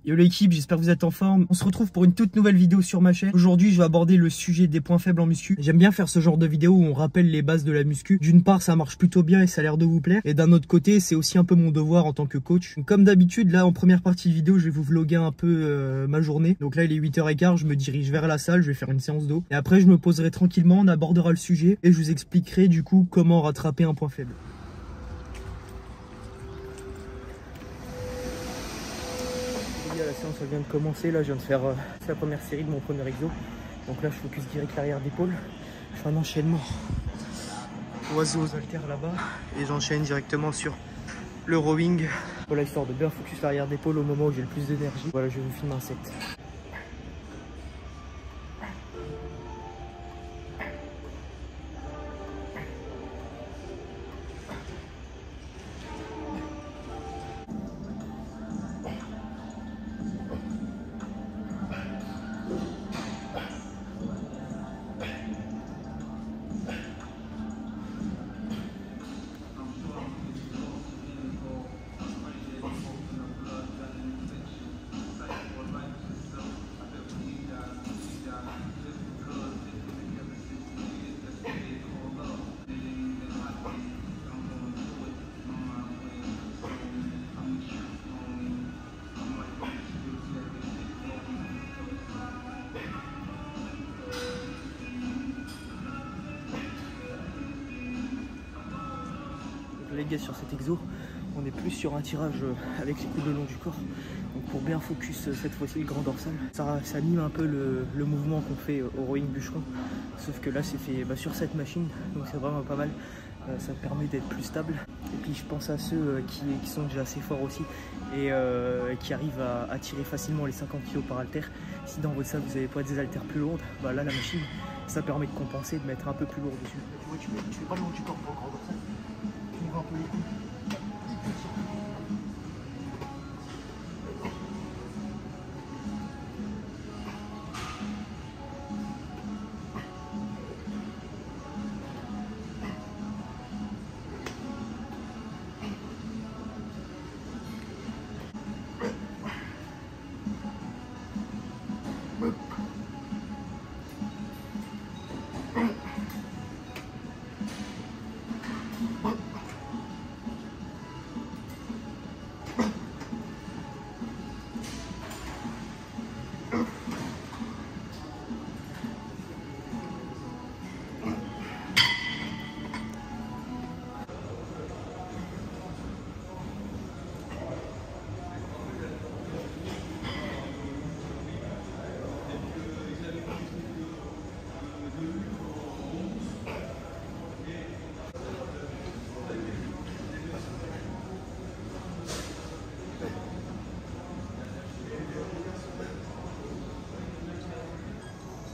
Yo l'équipe, j'espère que vous êtes en forme. On se retrouve pour une toute nouvelle vidéo sur ma chaîne. Aujourd'hui, je vais aborder le sujet des points faibles en muscu. J'aime bien faire ce genre de vidéo où on rappelle les bases de la muscu. D'une part, ça marche plutôt bien et ça a l'air de vous plaire. Et d'un autre côté, c'est aussi un peu mon devoir en tant que coach. Donc, comme d'habitude, là, en première partie de vidéo, je vais vous vlogger un peu ma journée. Donc là, il est 8h15, je me dirige vers la salle, je vais faire une séance d'eau. Et après, je me poserai tranquillement, on abordera le sujet et je vous expliquerai du coup comment rattraper un point faible. La séance vient de commencer, là je viens de faire la première série de mon premier exo. Donc là je focus direct l'arrière d'épaule. Je fais un enchaînement oiseau aux haltères là-bas et j'enchaîne directement sur le rowing. Voilà, histoire de bien focus l'arrière d'épaule au moment où j'ai le plus d'énergie. Voilà, je vais vous filmer un set. Les gars, sur cet exo, on est plus sur un tirage avec les coudes le long du corps. Donc pour bien focus cette fois-ci le grand dorsal, ça mime un peu le mouvement qu'on fait au rowing bûcheron. Sauf que là c'est fait sur cette machine, donc c'est vraiment pas mal. Ça permet d'être plus stable. Et puis je pense à ceux qui sont déjà assez forts aussi et qui arrivent à tirer facilement les 50 kg par haltère. Si dans votre salle vous n'avez pas des haltères plus lourdes, bah là la machine ça permet de compenser, de mettre un peu plus lourd dessus. Tu vois, tu fais pas le long du corps pour le grand dorsal. Un peu les coudes.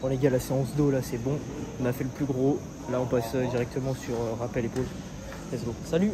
Bon les gars, la séance d'eau là c'est bon, on a fait le plus gros, là on passe directement sur rappel épaule. Let's go. Salut.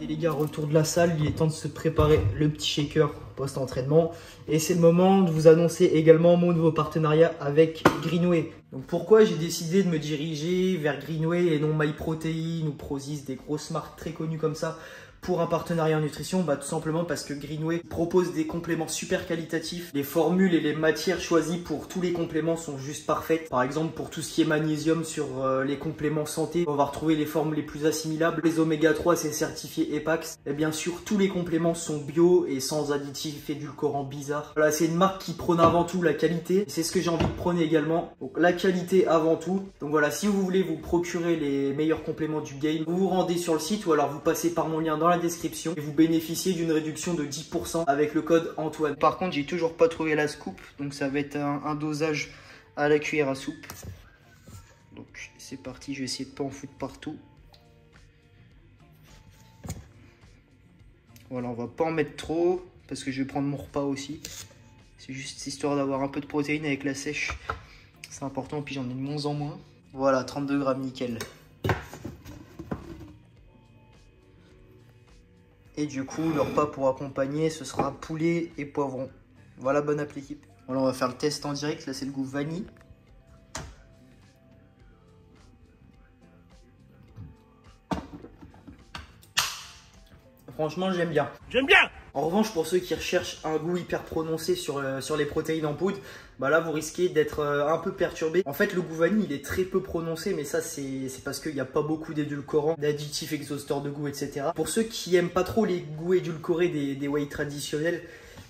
Ok les gars, retour de la salle, il est temps de se préparer le petit shaker post-entraînement. Et c'est le moment de vous annoncer également mon nouveau partenariat avec Greenway. Donc pourquoi j'ai décidé de me diriger vers Greenway et non MyProtein ou Prozis, des grosses marques très connues comme ça, pour un partenariat en nutrition? Tout simplement parce que Greenway propose des compléments super qualitatifs. Les formules et les matières choisies pour tous les compléments sont juste parfaites. Par exemple, pour tout ce qui est magnésium sur les compléments santé, on va retrouver les formes les plus assimilables. Les oméga 3, c'est certifié EPAX. Et bien sûr, tous les compléments sont bio et sans additifs édulcorants bizarres. Voilà, c'est une marque qui prône avant tout la qualité. C'est ce que j'ai envie de prôner également. Donc la qualité avant tout. Donc voilà, si vous voulez vous procurer les meilleurs compléments du game, vous vous rendez sur le site ou alors vous passez par mon lien dans la description et vous bénéficiez d'une réduction de 10% avec le code Antoine. Par contre, j'ai toujours pas trouvé la scoop, donc ça va être un dosage à la cuillère à soupe. Donc c'est parti, je vais essayer de pas en foutre partout. Voilà, on va pas en mettre trop parce que je vais prendre mon repas aussi. C'est juste histoire d'avoir un peu de protéines avec la sèche. C'est important, puis j'en ai de moins en moins. Voilà, 32 grammes, nickel. Et du coup, le repas pour accompagner, ce sera poulet et poivron. Voilà, bon appétit. Voilà, on va faire le test en direct. Là, c'est le goût vanille. Franchement, j'aime bien. J'aime bien! En revanche, pour ceux qui recherchent un goût hyper prononcé sur les protéines en poudre, là vous risquez d'être un peu perturbé. En fait, le goût vanille il est très peu prononcé, mais ça c'est parce qu'il n'y a pas beaucoup d'édulcorants, d'additifs exhausteurs de goût, etc. Pour ceux qui aiment pas trop les goûts édulcorés des whey traditionnels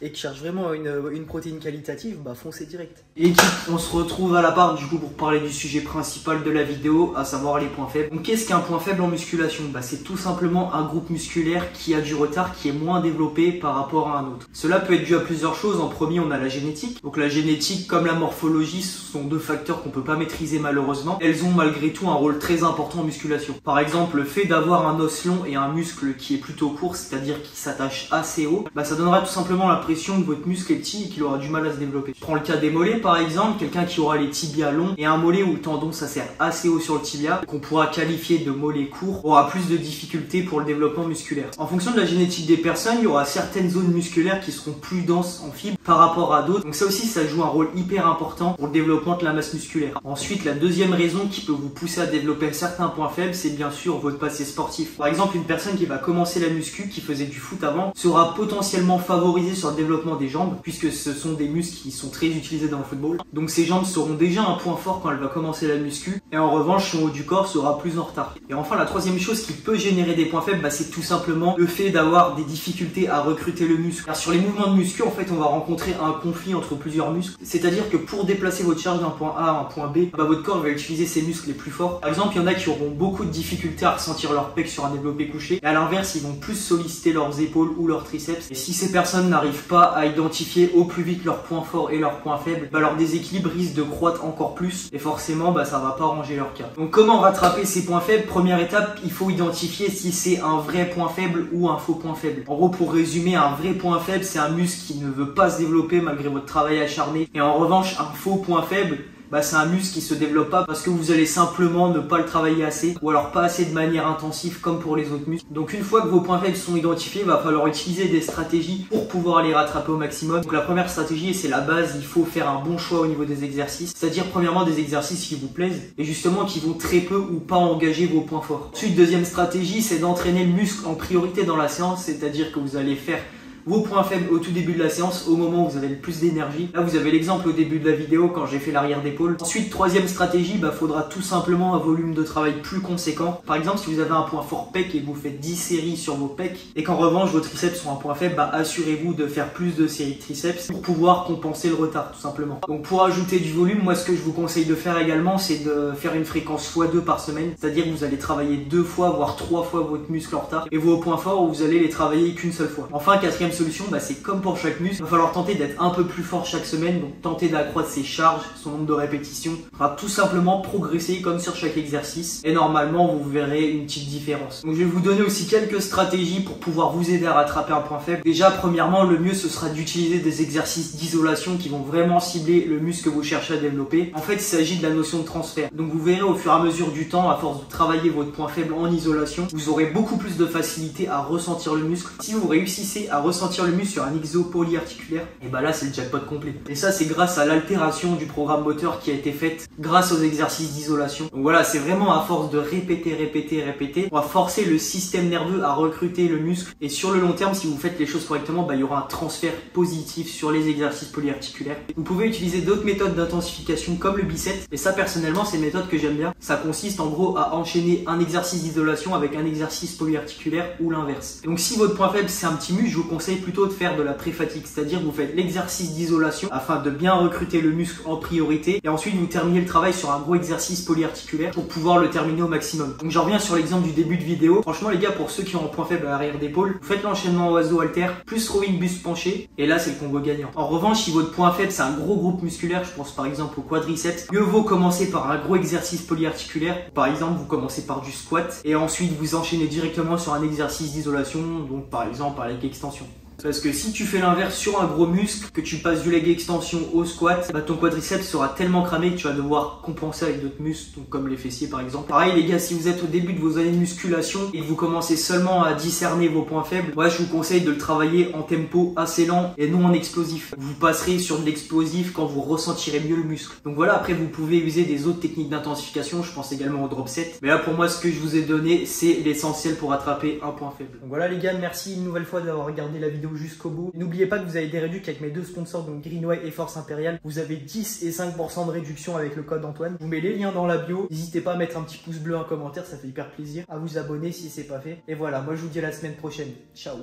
et qui cherchent vraiment une protéine qualitative, foncez direct. Et équipe, on se retrouve à la part du coup pour parler du sujet principal de la vidéo, à savoir les points faibles. Donc qu'est-ce qu'un point faible en musculation? C'est tout simplement un groupe musculaire qui a du retard, qui est moins développé par rapport à un autre. Cela peut être dû à plusieurs choses. En premier, on a la génétique. Donc la génétique comme la morphologie sont deux facteurs qu'on peut pas maîtriser malheureusement. Elles ont malgré tout un rôle très important en musculation. Par exemple, le fait d'avoir un os long et un muscle qui est plutôt court, c'est-à-dire qui s'attache assez haut, ça donnera tout simplement l'impression que votre muscle est petit et qu'il aura du mal à se développer. Je prends le cas des mollets par exemple, quelqu'un qui aura les tibias longs et un mollet où le tendon s'assère assez haut sur le tibia, qu'on pourra qualifier de mollet court, aura plus de difficultés pour le développement musculaire. En fonction de la génétique des personnes, il y aura certaines zones musculaires qui seront plus denses en fibres par rapport à d'autres. Donc ça aussi, ça joue un rôle hyper important pour le développement de la masse musculaire. Ensuite, la deuxième raison qui peut vous pousser à développer certains points faibles, c'est bien sûr votre passé sportif. Par exemple, une personne qui va commencer la muscu, qui faisait du foot avant, sera potentiellement favorisée sur le développement des jambes, puisque ce sont des muscles qui sont très utilisés dans le football. Donc ses jambes seront déjà un point fort quand elle va commencer la muscu, et en revanche son haut du corps sera plus en retard. Et enfin, la troisième chose qui peut générer des points faibles, c'est tout simplement le fait d'avoir des difficultés à recruter le muscle. Car sur les mouvements de muscu, en fait, on va rencontrer un conflit entre plusieurs muscles, c'est-à-dire que pour déplacer votre charge d'un point A à un point B, votre corps va utiliser ses muscles les plus forts. Par exemple, il y en a qui auront beaucoup de difficultés à ressentir leur pec sur un développé couché, et à l'inverse, ils vont plus solliciter leurs épaules ou leurs triceps. Et si ces personnes n'arrivent pas à identifier au plus vite leurs points forts et leurs points faibles, leur déséquilibre risque de croître encore plus, et forcément ça va pas arranger leur cas. Donc comment rattraper ces points faibles? Première étape, il faut identifier si c'est un vrai point faible ou un faux point faible. En gros, pour résumer, un vrai point faible, c'est un muscle qui ne veut pas se développer malgré votre travail acharné, et en revanche un faux point faible, c'est un muscle qui se développe pas parce que vous allez simplement ne pas le travailler assez, ou alors pas assez de manière intensive comme pour les autres muscles. Donc une fois que vos points faibles sont identifiés, il va falloir utiliser des stratégies pour pouvoir les rattraper au maximum. Donc la première stratégie, et c'est la base, il faut faire un bon choix au niveau des exercices, c'est-à-dire premièrement des exercices qui vous plaisent et justement qui vont très peu ou pas engager vos points forts. Ensuite, deuxième stratégie, c'est d'entraîner le muscle en priorité dans la séance, c'est-à-dire que vous allez faire vos points faibles au tout début de la séance, au moment où vous avez le plus d'énergie. Là, vous avez l'exemple au début de la vidéo quand j'ai fait l'arrière d'épaule. Ensuite, troisième stratégie, faudra tout simplement un volume de travail plus conséquent. Par exemple, si vous avez un point fort pec et que vous faites 10 séries sur vos pecs et qu'en revanche vos triceps sont un point faible, assurez-vous de faire plus de séries de triceps pour pouvoir compenser le retard tout simplement. Donc pour ajouter du volume, moi ce que je vous conseille de faire également, c'est de faire une fréquence x2 par semaine. C'est-à-dire que vous allez travailler 2 fois voire 3 fois votre muscle en retard et vos points forts, vous allez les travailler qu'une seule fois. Enfin, quatrième solution, c'est comme pour chaque muscle, il va falloir tenter d'être un peu plus fort chaque semaine, donc tenter d'accroître ses charges, son nombre de répétitions, tout simplement progresser comme sur chaque exercice et normalement vous verrez une petite différence. Donc je vais vous donner aussi quelques stratégies pour pouvoir vous aider à rattraper un point faible. Déjà, premièrement, le mieux ce sera d'utiliser des exercices d'isolation qui vont vraiment cibler le muscle que vous cherchez à développer. En fait, il s'agit de la notion de transfert. Donc vous verrez au fur et à mesure du temps, à force de travailler votre point faible en isolation, vous aurez beaucoup plus de facilité à ressentir le muscle. Si vous réussissez à ressentir ressentir le muscle sur un exo polyarticulaire, et bah là c'est le jackpot complet. Et ça c'est grâce à l'altération du programme moteur qui a été faite grâce aux exercices d'isolation. Donc voilà, c'est vraiment à force de répéter, on va forcer le système nerveux à recruter le muscle. Et sur le long terme, si vous faites les choses correctement, bah, il y aura un transfert positif sur les exercices polyarticulaires. Vous pouvez utiliser d'autres méthodes d'intensification comme le biceps. Et ça personnellement c'est une méthode que j'aime bien. Ça consiste en gros à enchaîner un exercice d'isolation avec un exercice polyarticulaire ou l'inverse. Donc si votre point faible c'est un petit muscle, je vous conseille plutôt de faire de la pré-fatigue, c'est-à-dire vous faites l'exercice d'isolation afin de bien recruter le muscle en priorité et ensuite vous terminez le travail sur un gros exercice polyarticulaire pour pouvoir le terminer au maximum. Donc j'en reviens sur l'exemple du début de vidéo. Franchement les gars, pour ceux qui ont un point faible à l'arrière d'épaule, vous faites l'enchaînement oiseau halter plus rowing buste penché et là c'est le combo gagnant. En revanche, si votre point faible c'est un gros groupe musculaire, je pense par exemple au quadriceps, mieux vaut commencer par un gros exercice polyarticulaire. Par exemple, vous commencez par du squat et ensuite vous enchaînez directement sur un exercice d'isolation, donc par exemple par leg extension. Parce que si tu fais l'inverse sur un gros muscle, que tu passes du leg extension au squat, bah ton quadriceps sera tellement cramé que tu vas devoir compenser avec d'autres muscles, donc comme les fessiers par exemple. Pareil les gars, si vous êtes au début de vos années de musculation et que vous commencez seulement à discerner vos points faibles, moi je vous conseille de le travailler en tempo assez lent et non en explosif. Vous passerez sur de l'explosif quand vous ressentirez mieux le muscle. Donc voilà, après vous pouvez user des autres techniques d'intensification, je pense également au drop set. Mais là pour moi ce que je vous ai donné, c'est l'essentiel pour attraper un point faible. Donc voilà les gars, merci une nouvelle fois d'avoir regardé la vidéo jusqu'au bout. N'oubliez pas que vous avez des réductions avec mes deux sponsors, donc Greenway et Force Impériale. Vous avez 10 et 5% de réduction avec le code Antoine. Je vous mets les liens dans la bio. N'hésitez pas à mettre un petit pouce bleu, un commentaire, ça fait hyper plaisir. À vous abonner si c'est pas fait. Et voilà, moi je vous dis à la semaine prochaine. Ciao.